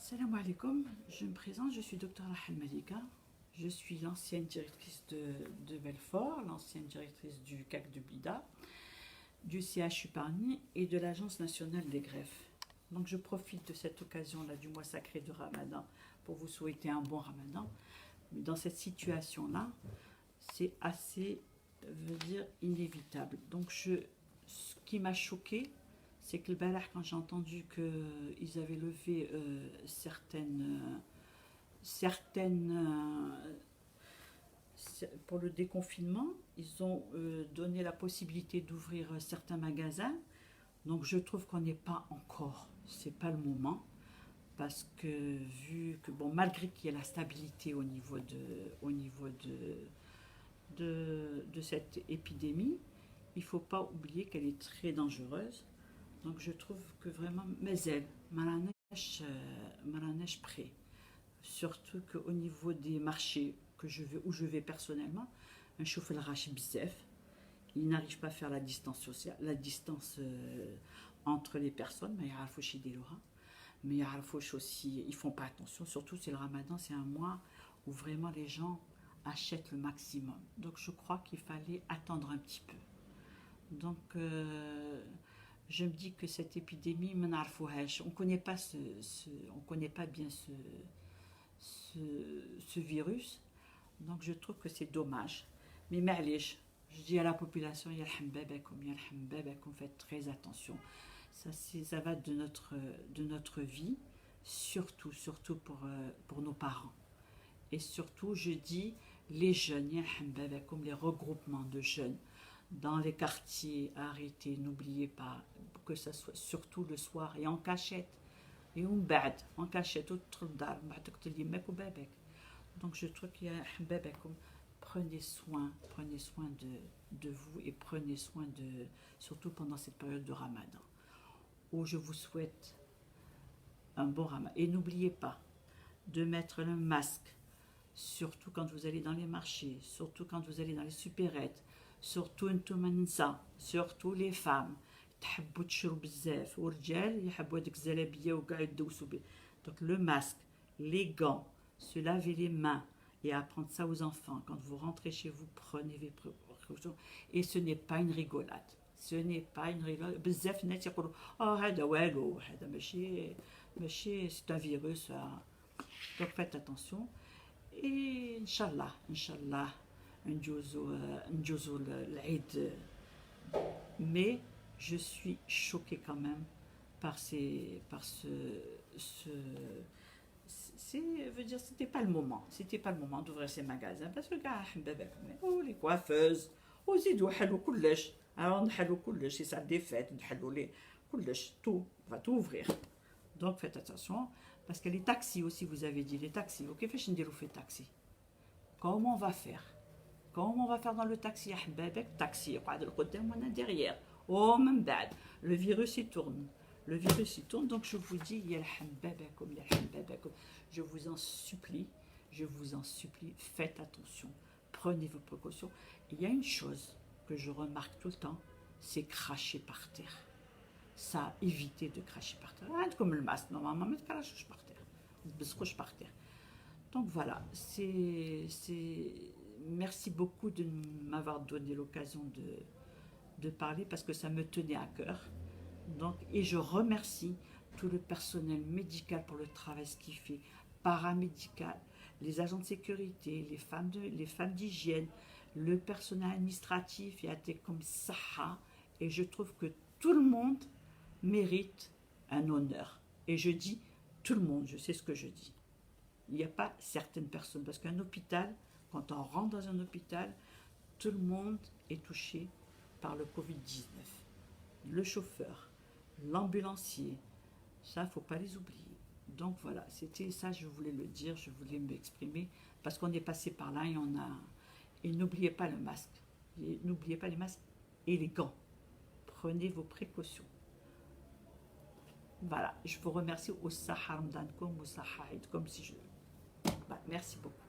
Salam alaikum, je me présente, je suis Dr Rahel Malika. Je suis l'ancienne directrice de Belfort, l'ancienne directrice du CAC de Blida, du CHU Parny et de l'Agence nationale des greffes. Donc je profite de cette occasion-là du mois sacré de Ramadan pour vous souhaiter un bon Ramadan. Mais dans cette situation-là, c'est assez, inévitable. Donc ce qui m'a choqué, c'est que le Balah, quand j'ai entendu qu'ils avaient levé pour le déconfinement, ils ont donné la possibilité d'ouvrir certains magasins. Donc je trouve qu'on n'est pas encore, c'est pas le moment, parce que vu que, bon, malgré qu'il y ait la stabilité au niveau de cette épidémie, il ne faut pas oublier qu'elle est très dangereuse. Donc je trouve que vraiment, mais elle, Marrakech prêt. Surtout qu'au niveau des marchés où je vais personnellement, un chauffeur rache bzef, il n'arrive pas à faire la distance sociale, la distance entre les personnes, mais il y a chez des Laura. Mais il y a aussi, ils font pas attention, surtout c'est le Ramadan, c'est un mois où vraiment les gens achètent le maximum. Donc je crois qu'il fallait attendre un petit peu. Donc je me dis que cette épidémie, on ne connaît pas bien ce virus. Donc je trouve que c'est dommage. Mais معليش, je dis à la population, faites très attention. Ça va de notre vie, surtout pour nos parents. Et surtout, je dis, les jeunes, les regroupements de jeunes, dans les quartiers, arrêtez, n'oubliez pas que ça soit surtout le soir et en cachette. Et en cachette, donc je trouve qu'il y a prenez soin de vous et prenez soin surtout pendant cette période de Ramadan, où je vous souhaite un bon Ramadan. Et n'oubliez pas de mettre le masque, surtout quand vous allez dans les marchés, surtout quand vous allez dans les supérettes, surtout surtout les femmes. Donc le masque, les gants, se laver les mains et apprendre ça aux enfants. Quand vous rentrez chez vous, prenez vos précautions. Et ce n'est pas une rigolade. Ce n'est pas une rigolade. C'est un virus. Donc faites attention. Et Inch'Allah, نجوزو العيد. Mais je suis choquée quand même par c'était pas le moment. C'était pas le moment d'ouvrir ces magasins parce que les coiffeuses, وزيدوا حلوا كلش. Alors نحلوا كلش, c'est ça des fêtes, نحلوا les كلش, tout, on va tout ouvrir. Donc faites attention parce que les taxis aussi, vous avez dit les taxis. OK, فاش نديروا في taxi? Comment on va faire? Comment on va faire dans le taxi? Taxi, on est derrière. Oh, même bad. Le virus il tourne. Donc je vous dis, je vous en supplie, faites attention, prenez vos précautions. Il y a une chose que je remarque tout le temps, c'est cracher par terre. Ça, évitez de cracher par terre. Comme le masque, normalement, mais crache par terre. Par terre. Donc voilà, merci beaucoup de m'avoir donné l'occasion de parler parce que ça me tenait à cœur. Donc, et je remercie tout le personnel médical pour le travail qu'il fait, paramédical, les agents de sécurité, les femmes d'hygiène, le personnel administratif, et comme Saha. Et je trouve que tout le monde mérite un honneur. Et je dis tout le monde, je sais ce que je dis. Il n'y a pas certaines personnes, parce qu'un hôpital, quand on rentre dans un hôpital, tout le monde est touché par le Covid-19. Le chauffeur, l'ambulancier, ça, il ne faut pas les oublier. Donc voilà, c'était ça, je voulais le dire, je voulais m'exprimer, parce qu'on est passé par là et n'oubliez pas le masque. N'oubliez pas les masques et les gants. Prenez vos précautions. Voilà, je vous remercie au Sahar Mdankom, au Sahar, comme si je... Merci beaucoup.